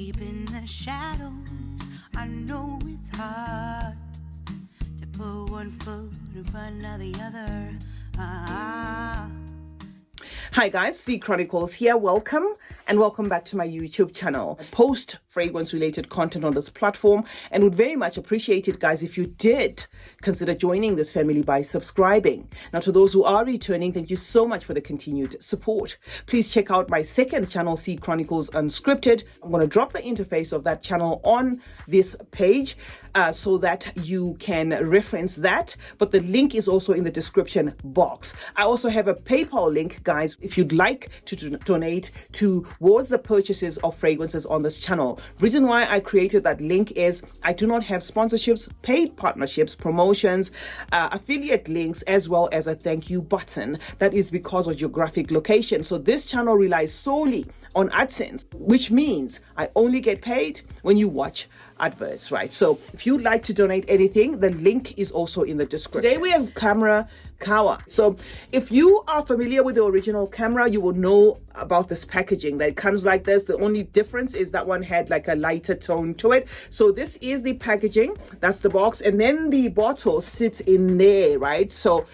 Deep in the shadows, I know it's hard to put one foot in front of the other. Hi guys, CeeChronicles here. Welcome and welcome back to my YouTube channel. I post fragrance related content on this platform and would very much appreciate it, guys, if you did consider joining this family by subscribing. Now, to those who are returning, thank you so much for the continued support. Please check out my second channel, CeeChronicles Unscripted. I'm going to drop the interface of that channel on this page so that you can reference that, but the link is also in the description box. I also have a PayPal link, guys, if you'd like to donate towards the purchases of fragrances on this channel. Reason why I created that link is I do not have sponsorships, paid partnerships, promotions, affiliate links, as well as a thank you button. That is because of geographic location. So this channel relies solely on AdSense, which means I only get paid when you watch adverts, right? So if you'd like to donate anything, the link is also in the description. Today we have Qahwa. So if you are familiar with the original Khamrah, you will know about this packaging, that it comes like this. The only difference is that one had like a lighter tone to it. So this is the packaging, that's the box, and then the bottle sits in there, right? So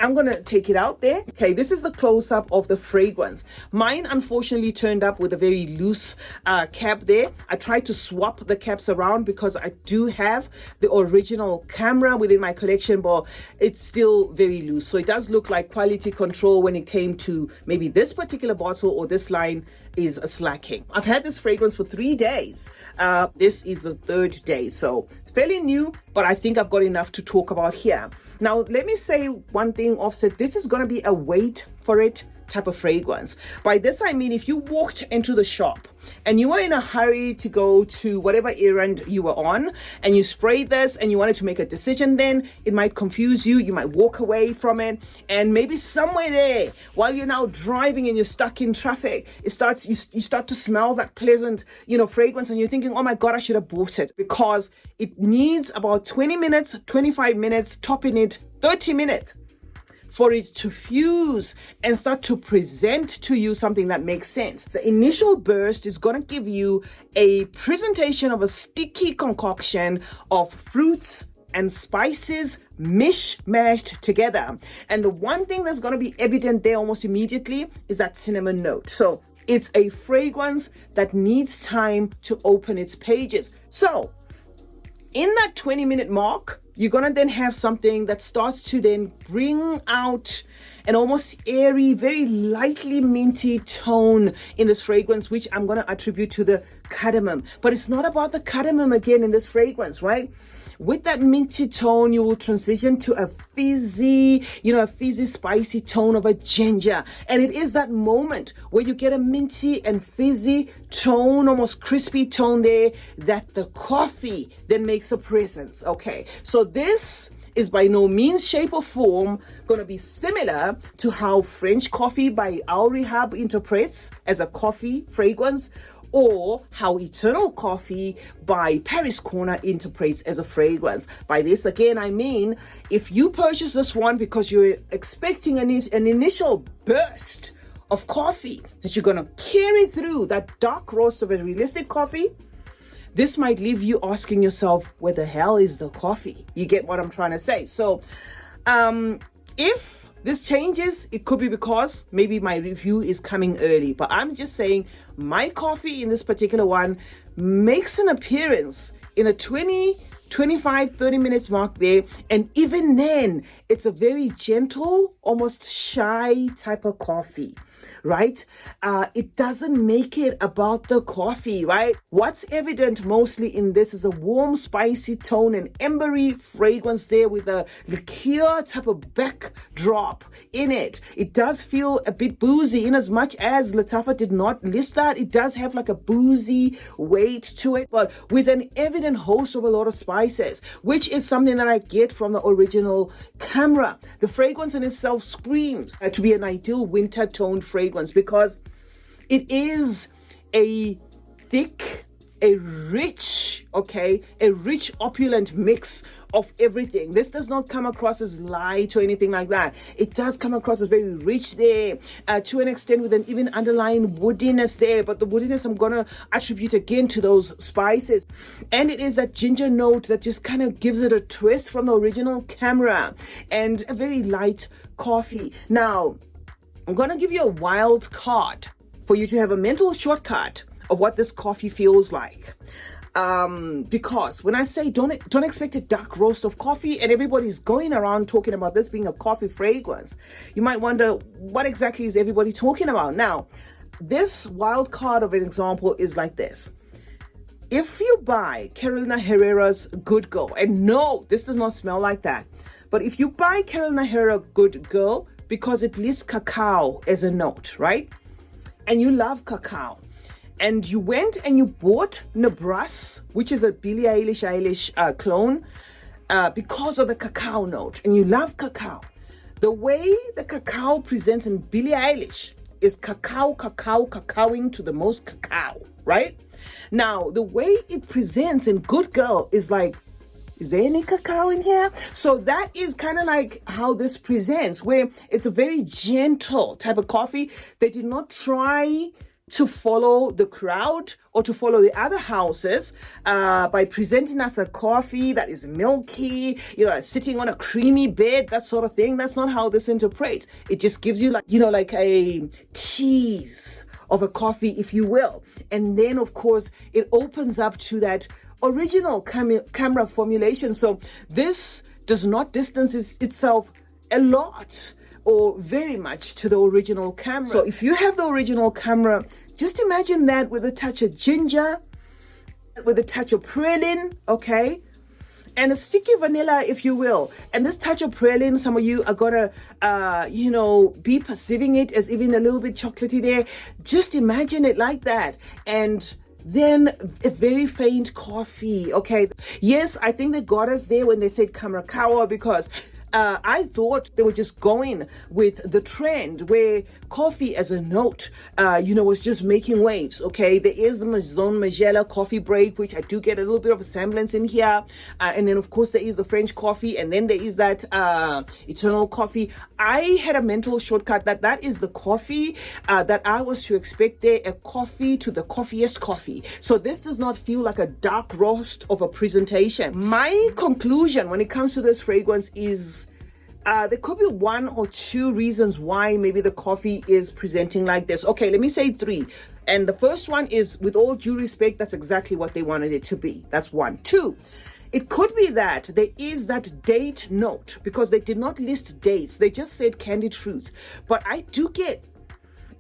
I'm going to take it out there. Okay, this is the close-up of the fragrance. Mine, unfortunately, turned up with a very loose cap there. I tried to swap the caps around because I do have the original Khamrah within my collection, but it's still very loose. So it does look like quality control when it came to maybe this particular bottle or this line is slacking. I've had this fragrance for 3 days. This is the third day, so it's fairly new, but I think I've got enough to talk about here. Now, let me say one thing, Offset. This is going to be a wait for it type of fragrance. By this, I mean, if you walked into the shop and you were in a hurry to go to whatever errand you were on and you sprayed this and you wanted to make a decision, then it might confuse you. You might walk away from it, and maybe somewhere there while you're now driving and you're stuck in traffic, you start to smell that pleasant, fragrance, and you're thinking, oh my God, I should have bought it, because it needs about 20 minutes, 25 minutes, topping it 30 minutes for it to fuse and start to present to you something that makes sense. The initial burst is going to give you a presentation of a sticky concoction of fruits and spices mishmashed together. And the one thing that's going to be evident there almost immediately is that cinnamon note. So it's a fragrance that needs time to open its pages. So in that 20-minute mark, you're going to then have something that starts to then bring out an almost airy, very lightly minty tone in this fragrance, which I'm going to attribute to the cardamom. But it's not about the cardamom again in this fragrance, right? With that minty tone, you will transition to a fizzy, spicy tone of a ginger. And it is that moment where you get a minty and fizzy tone, almost crispy tone there, that the coffee then makes a presence. Okay, so this is by no means, shape or form going to be similar to how French coffee by RAVE interprets as a coffee fragrance, or how Eternal Coffee by Paris Corner interprets as a fragrance. By this, again, I mean, if you purchase this one because you're expecting an initial burst of coffee that you're going to carry through that dark roast of a realistic coffee, this might leave you asking yourself, where the hell is the coffee? You get what I'm trying to say? So, if this changes, it could be because maybe my review is coming early, but I'm just saying my coffee in this particular one makes an appearance in a 25, 30 minutes mark there. And even then, it's a very gentle, almost shy type of coffee, right? It doesn't make it about the coffee, right? What's evident mostly in this is a warm, spicy tone and embery fragrance there with a liqueur type of backdrop in it. It does feel a bit boozy, in as much as Lattafa did not list that. It does have like a boozy weight to it, but with an evident host of a lot of spices, which is something that I get from the original Khamrah. The fragrance in itself screams to be an ideal winter toned fragrance because it is a thick, a rich, okay, a rich, opulent mix of everything. This does not come across as light or anything like that. It does come across as very rich there, to an extent with an even underlying woodiness there. But the woodiness I'm going to attribute again to those spices. And it is that ginger note that just kind of gives it a twist from the original Khamrah, and a very light coffee. Now, I'm going to give you a wild card for you to have a mental shortcut of what this coffee feels like. Because when I say don't expect a dark roast of coffee, and everybody's going around talking about this being a coffee fragrance, you might wonder, what exactly is everybody talking about? Now, this wild card of an example is like this. If you buy Carolina Herrera's Good Girl, and no, this does not smell like that, but if you buy Carolina Herrera Good Girl because it lists cacao as a note, right? And you love cacao, and you went and you bought Nebraska, which is a Billie Eilish clone, because of the cacao note, and you love cacao. The way the cacao presents in Billie Eilish is cacaoing to the most cacao, right? Now, the way it presents in Good Girl is like, is there any cacao in here? So that is kind of like how this presents, where it's a very gentle type of coffee. They did not try to follow the crowd or to follow the other houses by presenting us a coffee that is milky, sitting on a creamy bed, that sort of thing. That's not how this interprets. It just gives you like a tease of a coffee, if you will. And then, of course, it opens up to that original Khamrah formulation. So this does not distance itself a lot or very much to the original Khamrah. So if you have the original Khamrah, just imagine that with a touch of ginger, with a touch of praline, okay? And a sticky vanilla, if you will. And this touch of praline, some of you are gonna, be perceiving it as even a little bit chocolatey there. Just imagine it like that. And then a very faint coffee, okay? Yes, I think they got us there when they said Qahwa, because I thought they were just going with the trend where coffee as a note, was just making waves, okay? There is the Maison coffee break, which I do get a little bit of a semblance in here. And then, of course, there is the French coffee, and then there is that eternal coffee. I had a mental shortcut that is the coffee that I was to expect there, a coffee to the coffeeiest coffee. So this does not feel like a dark roast of a presentation. My conclusion when it comes to this fragrance is there could be one or two reasons why maybe the coffee is presenting like this. Okay, let me say three. And the first one is, with all due respect, that's exactly what they wanted it to be. That's one. Two, it could be that there is that date note, because they did not list dates. They just said candied fruits. But I do get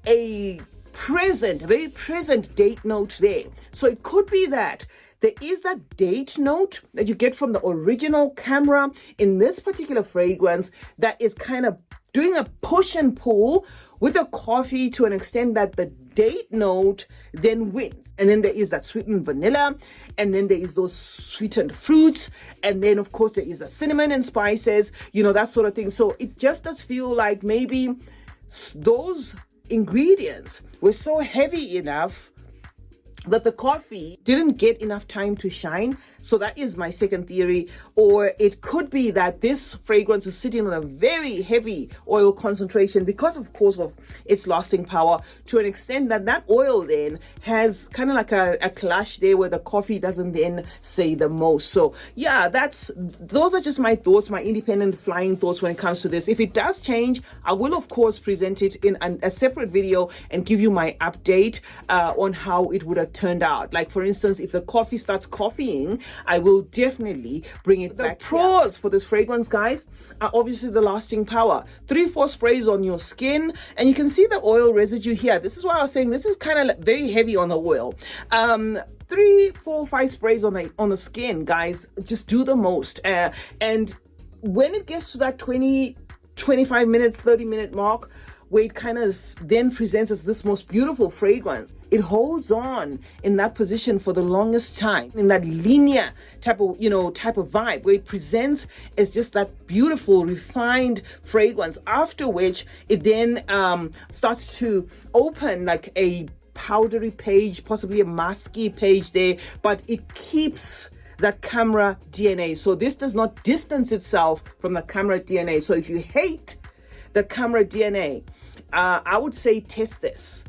a very present date note there. So it could be that there is that date note that you get from the original Khamrah in this particular fragrance that is kind of doing a push and pull with the coffee to an extent that the date note then wins. And then there is that sweetened vanilla, and then there is those sweetened fruits, and then of course there is a cinnamon and spices, that sort of thing. So it just does feel like maybe those ingredients were so heavy enough that the coffee didn't get enough time to shine. So that is my second theory. Or it could be that this fragrance is sitting on a very heavy oil concentration because, of course, of its lasting power, to an extent that that oil then has kind of like a clash there where the coffee doesn't then say the most. So yeah, those are just my thoughts, my independent flying thoughts when it comes to this. If it does change, I will of course present it in a separate video and give you my update on how it would have turned out. Like, for instance, if the coffee starts coffeeing, I will definitely bring it back. The pros for this fragrance, guys, are obviously the lasting power. 3-4 sprays on your skin, and you can see the oil residue here. This is why I was saying this is kind of very heavy on the oil. 3, 4, 5 sprays on the skin, guys. Just do the most. And when it gets to that 20, 25 minutes, 30-minute mark, where it kind of then presents as this most beautiful fragrance, it holds on in that position for the longest time, in that linear type of vibe, where it presents as just that beautiful, refined fragrance, after which it then starts to open like a powdery page, possibly a musky page there, but it keeps that Khamrah DNA. So this does not distance itself from the Khamrah DNA. So if you hate the Khamrah DNA, I would say test this.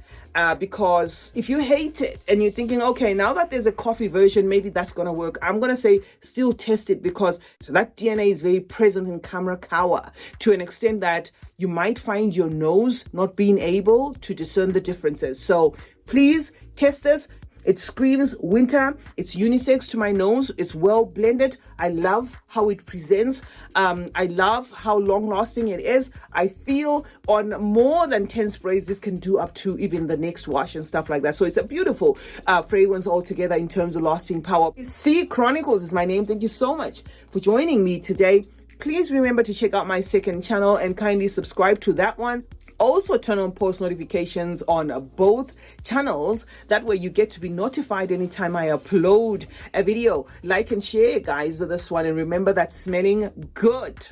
Because if you hate it and you're thinking, okay, now that there's a coffee version, maybe that's going to work, I'm going to say still test it, because that DNA is very present in Khamrah Qahwa to an extent that you might find your nose not being able to discern the differences. So please test this. It screams winter. It's unisex to my nose. It's well blended. I love how it presents. I love how long lasting it is. I feel on more than 10 sprays, this can do up to even the next wash and stuff like that. So it's a beautiful fragrance altogether in terms of lasting power. CeeChronicles is my name. Thank you so much for joining me today. Please remember to check out my second channel and kindly subscribe to that one. Also turn on post notifications on both channels. That way you get to be notified anytime I upload a video. Like and share, guys, this one. And remember that smelling good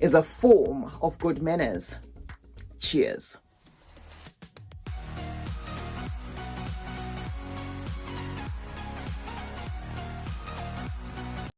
is a form of good manners. Cheers.